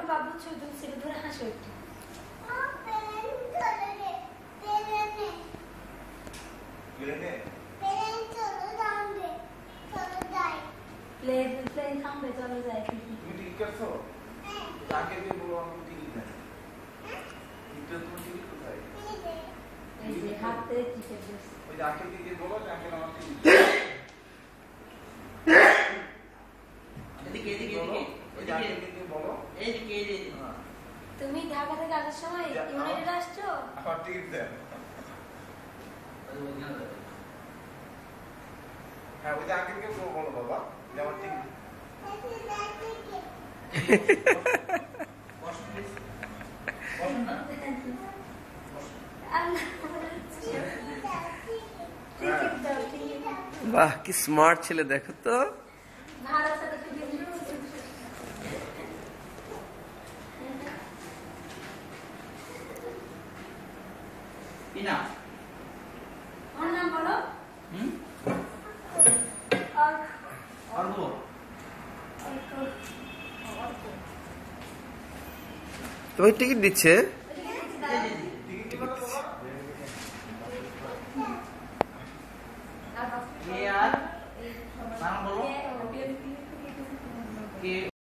बाबू छोटू से दूर हां छोटू प्लेन থামবে চলো যাই তুমি টিকিট কাটছো যাকে দিয়ে বলো আমি টিকিট নাই টিকিট তুমি টিকিট কোথায় এই যে হাতে টিকিট দিস ওই যাকে দিয়ে বলো যাকে আমার টিকিট এদিকে ওই যাকে দিয়ে বলো এদিকে তুমি ঢাকা থেকে আসার সময় ইউনাইটেড আসছো আমার টিকিট দেন হ্যাঁ ওই যাকে দিয়ে বলো বাবা যে আমার টিকিট বাহ কি স্মার্ট ছেলে দেখো তো নাম বলো তোমাকে টিকিট দিচ্ছে কে